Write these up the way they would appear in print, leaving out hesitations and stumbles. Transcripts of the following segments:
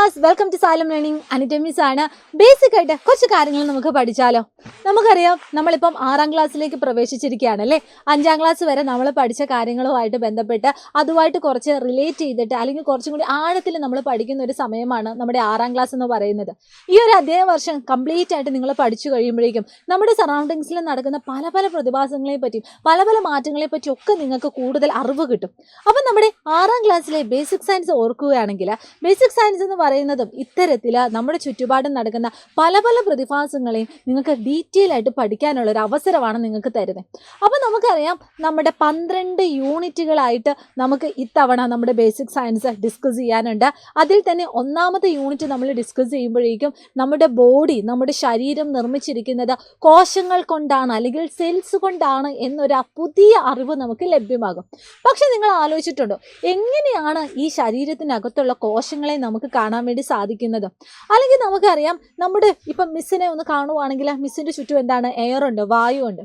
Class, welcome to Xylem learning. Anitta miss ആണ്. Basic ആയിട്ട് കുറച്ച് കാര്യങ്ങൾ നമുക്ക് പഠിച്ചാലോ. നമുക്കറിയാം, നമ്മളിപ്പം 6ാം ക്ലാസ്സിലേക്ക് പ്രവേശിച്ചിരിക്കുകയാണ് അല്ലേ. 5ാം ക്ലാസ് വരെ നമ്മൾ പഠിച്ച കാര്യങ്ങളുമായിട്ട് ബന്ധപ്പെട്ട് അതുമായിട്ട് കുറച്ച് റിലേറ്റ് ചെയ്തിട്ട് അല്ലെങ്കിൽ കുറച്ചും കൂടി ആഴത്തിൽ നമ്മൾ പഠിക്കുന്ന ഒരു സമയമാണ് നമ്മുടെ 6ാം ക്ലാസ് എന്ന് പറയുന്നത്. ഈ ഒരു അധ്യയന വർഷം കംപ്ലീറ്റ് ആയിട്ട് നിങ്ങൾ പഠിച്ചു കഴിയുമ്പോഴേക്കും നമ്മുടെ സറൗണ്ടിങ്സിൽ നടക്കുന്ന പല പല പ്രതിഭാസങ്ങളെ പറ്റിയും പല പല മാറ്റങ്ങളെ പറ്റിയും ഒക്കെ നിങ്ങൾക്ക് കൂടുതൽ അറിവ് കിട്ടും. അപ്പം നമ്മുടെ 6ാം ക്ലാസ്സിലെ ബേസിക് സയൻസ് ഓർക്കുകയാണെങ്കിൽ, ബേസിക് സയൻസ് എന്ന് പറയുന്നതും ഇത്തരത്തിൽ നമ്മുടെ ചുറ്റുപാടും നടക്കുന്ന പല പല പ്രതിഭാസങ്ങളെയും നിങ്ങൾക്ക് ഡീറ്റെയിൽ ആയിട്ട് പഠിക്കാനുള്ള ഒരു അവസരമാണ് നിങ്ങൾക്ക് തരുന്നത്. അപ്പോൾ നമുക്കറിയാം, നമ്മുടെ 12 യൂണിറ്റുകളായിട്ട് നമുക്ക് ഇത്തവണ നമ്മുടെ ബേസിക് സയൻസ് ഡിസ്കസ് ചെയ്യാനുണ്ട്. അതിൽ തന്നെ 1ാമത്തെ യൂണിറ്റ് നമ്മൾ ഡിസ്കസ് ചെയ്യുമ്പോഴേക്കും നമ്മുടെ ബോഡി, നമ്മുടെ ശരീരം നിർമ്മിച്ചിരിക്കുന്നത് കോശങ്ങൾ കൊണ്ടാണ് അല്ലെങ്കിൽ സെൽസ് കൊണ്ടാണ് എന്നൊരു പുതിയ അറിവ് നമുക്ക് ലഭ്യമാകും. പക്ഷെ നിങ്ങൾ ആലോചിച്ചിട്ടുണ്ടോ, എങ്ങനെയാണ് ഈ ശരീരത്തിനകത്തുള്ള കോശങ്ങളെ നമുക്ക് കാണാൻ വേണ്ടി സാധിക്കുന്നത്? അല്ലെങ്കിൽ നമുക്കറിയാം, നമ്മുടെ ഇപ്പം മിസ്സിനെ ഒന്ന് കാണുവാണെങ്കിൽ മിസ്സിൻ്റെ ചുറ്റും എന്താണ്? എയറുണ്ട്, വായുവുണ്ട്.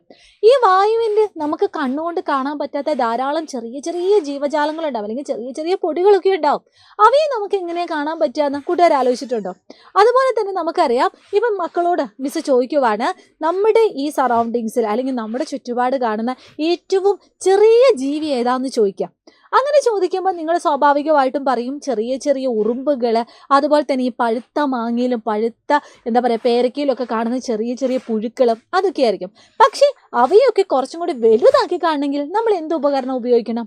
ഈ വായുവിൻ്റെ നമുക്ക് കണ്ണുകൊണ്ട് കാണാൻ പറ്റാത്ത ധാരാളം ചെറിയ ചെറിയ ജീവജാലങ്ങളുണ്ടാവും, അല്ലെങ്കിൽ ചെറിയ ചെറിയ പൊടികളൊക്കെ ഉണ്ടാവും. അവയെ നമുക്ക് എങ്ങനെ കാണാൻ പറ്റുകയെന്ന് കൂട്ടുകാർ ആലോചിച്ചിട്ടുണ്ടോ? അതുപോലെ തന്നെ നമുക്കറിയാം, ഇപ്പം മക്കളോട് മിസ് ചോദിക്കുവാണ്, നമ്മുടെ ഈ സറൗണ്ടിങ്സിൽ അല്ലെങ്കിൽ നമ്മുടെ ചുറ്റുപാട് കാണുന്ന ഏറ്റവും ചെറിയ ജീവി ഏതാണെന്ന് ചോദിക്കാം. അങ്ങനെ ചോദിക്കുമ്പോൾ നിങ്ങൾ സ്വാഭാവികമായിട്ടും പറയും ചെറിയ ചെറിയ ഉറുമ്പുകൾ, അതുപോലെ തന്നെ ഈ പഴുത്ത മാങ്ങയിലും പഴുത്ത പേരക്കയിലും ഒക്കെ കാണുന്ന ചെറിയ ചെറിയ പുഴുക്കളും അതൊക്കെ ആയിരിക്കും. പക്ഷേ അവയൊക്കെ കുറച്ചും കൂടി വലുതാക്കി കാണണമെങ്കിൽ നമ്മൾ എന്ത് ഉപകരണം ഉപയോഗിക്കണം?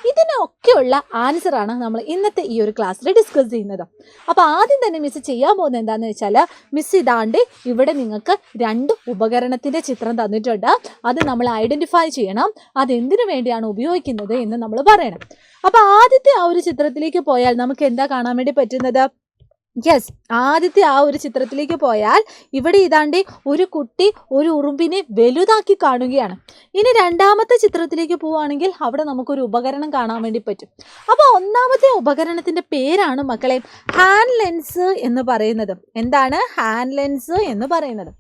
ഇതിനൊക്കെയുള്ള ആൻസറാണ് നമ്മൾ ഇന്നത്തെ ഈ ഒരു ക്ലാസ്സിൽ ഡിസ്കസ് ചെയ്യുന്നത്. അപ്പോൾ ആദ്യം തന്നെ മിസ് ചെയ്യാൻ പോകുന്നത് എന്താണെന്ന് വെച്ചാൽ, മിസ് ഇതാണ്ട് ഇവിടെ നിങ്ങൾക്ക് 2 ഉപകരണത്തിൻ്റെ ചിത്രം തന്നിട്ടുണ്ട്. അത് നമ്മൾ ഐഡൻറ്റിഫൈ ചെയ്യണം, അതെന്തിനു വേണ്ടിയാണ് ഉപയോഗിക്കുന്നത് എന്ന് നമ്മൾ പറയണം. അപ്പോൾ ആദ്യത്തെ ആ ഒരു ചിത്രത്തിലേക്ക് പോയാൽ നമുക്ക് എന്താ കാണാൻ വേണ്ടി പറ്റുന്നത്? യെസ്, ആദ്യത്തെ ആ ഒരു ചിത്രത്തിലേക്ക് പോയാൽ ഇവിടെ ഇതാണ്ട് ഒരു കുട്ടി ഒരു ഉറുമ്പിനെ വലുതാക്കി കാണുകയാണ്. ഇനി 2ാമത്തെ ചിത്രത്തിലേക്ക് പോവുകയാണെങ്കിൽ അവിടെ നമുക്കൊരു ഉപകരണം കാണാൻ വേണ്ടി പറ്റും. അപ്പോൾ 1ാമത്തെ ഉപകരണത്തിൻ്റെ പേരാണ് മക്കളെ ഹാൻഡ് ലെൻസ് എന്ന് പറയുന്നത്. എന്താണ് ഹാൻഡ് ലെൻസ് എന്ന് പറയുന്നത്?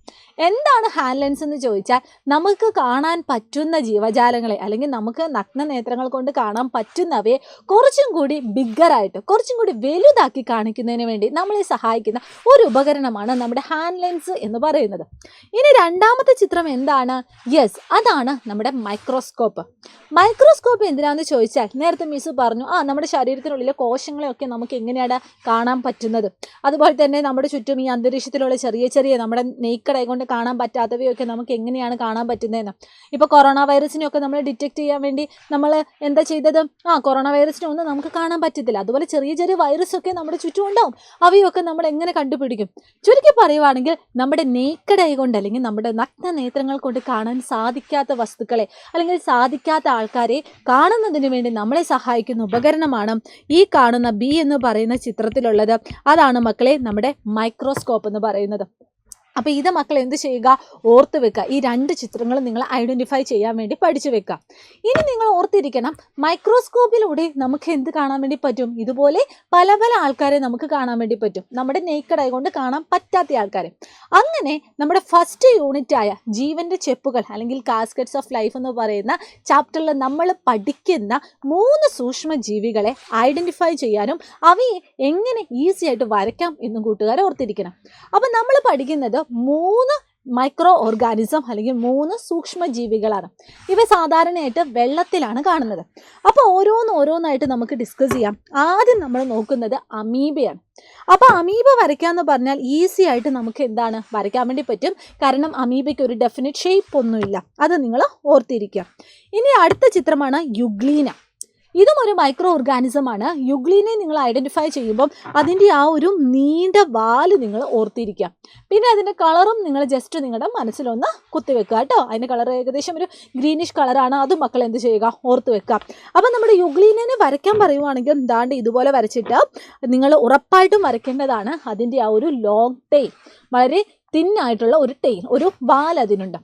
എന്താണ് ഹാൻഡ് ലെൻസ് എന്ന് ചോദിച്ചാൽ, നമുക്ക് കാണാൻ പറ്റുന്ന ജീവജാലങ്ങളെ അല്ലെങ്കിൽ നമുക്ക് നഗ്ന നേത്രങ്ങൾ കൊണ്ട് കാണാൻ പറ്റുന്നവയെ കുറച്ചും കൂടി ബിഗ്ഗറായിട്ട് കുറച്ചും കൂടി വലുതാക്കി കാണിക്കുന്നതിന് വേണ്ടി നമ്മളെ സഹായിക്കുന്ന ഒരു ഉപകരണമാണ് നമ്മുടെ ഹാൻഡ് ലെൻസ് എന്ന് പറയുന്നത്. ഇനി 2ാമത്തെ ചിത്രം എന്താണ്? യെസ്, അതാണ് നമ്മുടെ മൈക്രോസ്കോപ്പ്. മൈക്രോസ്കോപ്പ് എന്തിനാണെന്ന് ചോദിച്ചാൽ, നേരത്തെ മിസ് പറഞ്ഞു, നമ്മുടെ ശരീരത്തിനുള്ളിലെ കോശങ്ങളെയൊക്കെ നമുക്ക് എങ്ങനെയാണ് കാണാൻ പറ്റുന്നത്. അതുപോലെ തന്നെ നമ്മുടെ ചുറ്റും ഈ അന്തരീക്ഷത്തിലുള്ള ചെറിയ ചെറിയ നമ്മുടെ നെയ്ക്കട കൊണ്ട് കാണാൻ പറ്റാത്തവയൊക്കെ നമുക്ക് എങ്ങനെയാണ് കാണാൻ പറ്റുന്നതെന്ന്. ഇപ്പോൾ കൊറോണ വൈറസിനെയൊക്കെ നമ്മൾ ഡിറ്റക്ട് ചെയ്യാൻ വേണ്ടി നമ്മൾ എന്താ ചെയ്തത്? കൊറോണ വൈറസിനെ ഒന്നും നമുക്ക് കാണാൻ പറ്റത്തില്ല. അതുപോലെ ചെറിയ ചെറിയ വൈറസൊക്കെ നമ്മുടെ ചുറ്റും ഉണ്ടാവും. അവയൊക്കെ നമ്മൾ എങ്ങനെ കണ്ടുപിടിക്കും? ചുരുക്കി പറയുവാണെങ്കിൽ, നമ്മുടെ നെയ്ക്കഡ് ഐ കൊണ്ട് അല്ലെങ്കിൽ നമ്മുടെ നഗ്ന നേത്രങ്ങൾ കൊണ്ട് കാണാൻ സാധിക്കാത്ത വസ്തുക്കളെ അല്ലെങ്കിൽ സാധിക്കാത്ത ആൾക്കാരെ കാണുന്നതിന് വേണ്ടി നമ്മളെ സഹായിക്കുന്ന ഉപകരണമാണ് ഈ കാണുന്ന ബി എന്ന് പറയുന്ന ചിത്രത്തിലുള്ളത്. അതാണ് മക്കളെ നമ്മുടെ മൈക്രോസ്കോപ്പ് എന്ന് പറയുന്നത്. അപ്പോൾ ഇത് മക്കൾ എന്ത് ചെയ്യുക? ഓർത്ത് വെക്കുക. ഈ 2 ചിത്രങ്ങളും നിങ്ങൾ ഐഡൻറ്റിഫൈ ചെയ്യാൻ വേണ്ടി പഠിച്ചു വെക്കുക. ഇനി നിങ്ങൾ ഓർത്തിരിക്കണം, മൈക്രോസ്കോപ്പിലൂടെ നമുക്ക് എന്ത് കാണാൻ വേണ്ടി പറ്റും? ഇതുപോലെ പല പല ആൾക്കാരെ നമുക്ക് കാണാൻ വേണ്ടി പറ്റും, നമ്മുടെ നേക്കഡ് ഐ കൊണ്ട് കാണാൻ പറ്റാത്ത ആൾക്കാരെ. അങ്ങനെ നമ്മുടെ ഫസ്റ്റ് യൂണിറ്റായ ജീവൻ്റെ ചെപ്പുകൾ അല്ലെങ്കിൽ കാസ്കറ്റ്സ് ഓഫ് ലൈഫ് എന്ന് പറയുന്ന ചാപ്റ്ററിൽ നമ്മൾ പഠിക്കുന്ന 3 സൂക്ഷ്മ ജീവികളെ ഐഡൻറ്റിഫൈ ചെയ്യാനും അവയെ എങ്ങനെ ഈസി ആയിട്ട് വരയ്ക്കാം എന്നും കൂട്ടുകാരെ ഓർത്തിരിക്കണം. അപ്പോൾ നമ്മൾ പഠിക്കുന്നത് 3 മൈക്രോ ഓർഗാനിസം അല്ലെങ്കിൽ 3 സൂക്ഷ്മ ജീവികളാണ്. ഇവ സാധാരണയായിട്ട് വെള്ളത്തിലാണ് കാണുന്നത്. അപ്പോൾ ഓരോന്നായിട്ട് നമുക്ക് ഡിസ്കസ് ചെയ്യാം. ആദ്യം നമ്മൾ നോക്കുന്നത് അമീബയാണ്. അപ്പോൾ അമീബ വരയ്ക്കാമെന്ന് പറഞ്ഞാൽ ഈസി ആയിട്ട് നമുക്ക് എന്താണ് വരയ്ക്കാൻ വേണ്ടി പറ്റും. കാരണം അമീബയ്ക്ക് ഒരു ഡെഫിനിറ്റ് ഷേപ്പ് ഒന്നുമില്ല. അത് നിങ്ങൾ ഓർത്തിരിക്കുക. ഇനി അടുത്ത ചിത്രമാണ് യുഗ്ലീന. ഇതും ഒരു മൈക്രോ ഓർഗാനിസമാണ്. യുഗ്ലീനെ നിങ്ങൾ ഐഡൻറ്റിഫൈ ചെയ്യുമ്പം അതിൻ്റെ ആ ഒരു നീണ്ട വാല് നിങ്ങൾ ഓർത്തിരിക്കുക. പിന്നെ അതിൻ്റെ കളറും നിങ്ങൾ ജസ്റ്റ് നിങ്ങളുടെ മനസ്സിലൊന്ന് കുത്തിവെക്കുക കേട്ടോ. അതിൻ്റെ കളർ ഏകദേശം ഒരു ഗ്രീനിഷ് കളറാണ്. അതും മക്കൾ എന്ത് ചെയ്യുക? ഓർത്ത് വെക്കുക. അപ്പം നമ്മുടെ യുഗ്ലീനെ വരയ്ക്കാൻ പറയുവാണെങ്കിൽ ദാണ്ട് ഇതുപോലെ വരച്ചിട്ട് നിങ്ങൾ ഉറപ്പായിട്ടും വരയ്ക്കേണ്ടതാണ് അതിൻ്റെ ആ ഒരു ലോങ് ടെയിൽ, വളരെ തിന്നായിട്ടുള്ള ഒരു ടെയിൽ, ഒരു വാൽ അതിനുണ്ട്.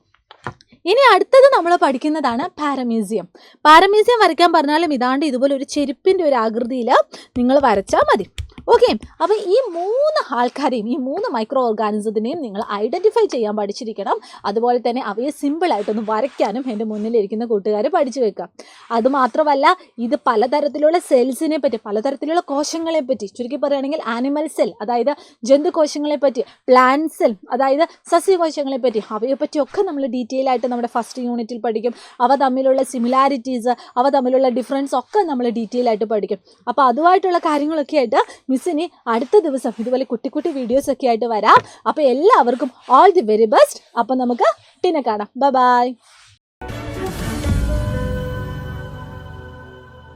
ഇനി അടുത്തത് നമ്മൾ പഠിക്കുന്നതാണ് പാരമീസിയം. പാരമീസിയം വരയ്ക്കാൻ പറഞ്ഞാലും ഇതാണ്ട് ഇതുപോലെ ഒരു ചെരുപ്പിൻ്റെ ഒരു ആകൃതിയിൽ നിങ്ങൾ വരച്ചാൽ മതി. ഓക്കെ. അപ്പോൾ ഈ 3 ആൾക്കാരെയും ഈ 3 മൈക്രോ ഓർഗാനിസത്തിനെയും നിങ്ങൾ ഐഡൻറ്റിഫൈ ചെയ്യാൻ പഠിച്ചിരിക്കണം. അതുപോലെ തന്നെ അവയെ സിമ്പിളായിട്ടൊന്ന് വരയ്ക്കാനും എൻ്റെ മുന്നിലിരിക്കുന്ന കൂട്ടുകാർ പഠിച്ചു വെക്കാം. അതുമാത്രമല്ല ഇത് പലതരത്തിലുള്ള സെൽസിനെ പറ്റി, പലതരത്തിലുള്ള കോശങ്ങളെ പറ്റി, ചുരുക്കി പറയുകയാണെങ്കിൽ ആനിമൽ സെൽ അതായത് ജന്തുകോശങ്ങളെ പറ്റി, പ്ലാന്റ് സെൽ അതായത് സസ്യകോശങ്ങളെ പറ്റി, അവയെ പറ്റിയൊക്കെ നമ്മൾ ഡീറ്റെയിൽ ആയിട്ട് നമ്മുടെ ഫസ്റ്റ് യൂണിറ്റിൽ പഠിക്കും. അവ തമ്മിലുള്ള സിമിലാരിറ്റീസ്, അവ തമ്മിലുള്ള ഡിഫറൻസ് ഒക്കെ നമ്മൾ ഡീറ്റെയിൽ ആയിട്ട് പഠിക്കും. അപ്പോൾ അതുമായിട്ടുള്ള കാര്യങ്ങളൊക്കെ ആയിട്ട് മിസ്സിന് അടുത്ത ദിവസം ഇതുപോലെ കുട്ടി കുട്ടി വീഡിയോസൊക്കെ ആയിട്ട് വരാം. അപ്പോൾ എല്ലാവർക്കും ഓൾ ദി വെരി ബെസ്റ്റ്. അപ്പോൾ നമുക്ക് പിന്നെ കാണാം. ബൈ.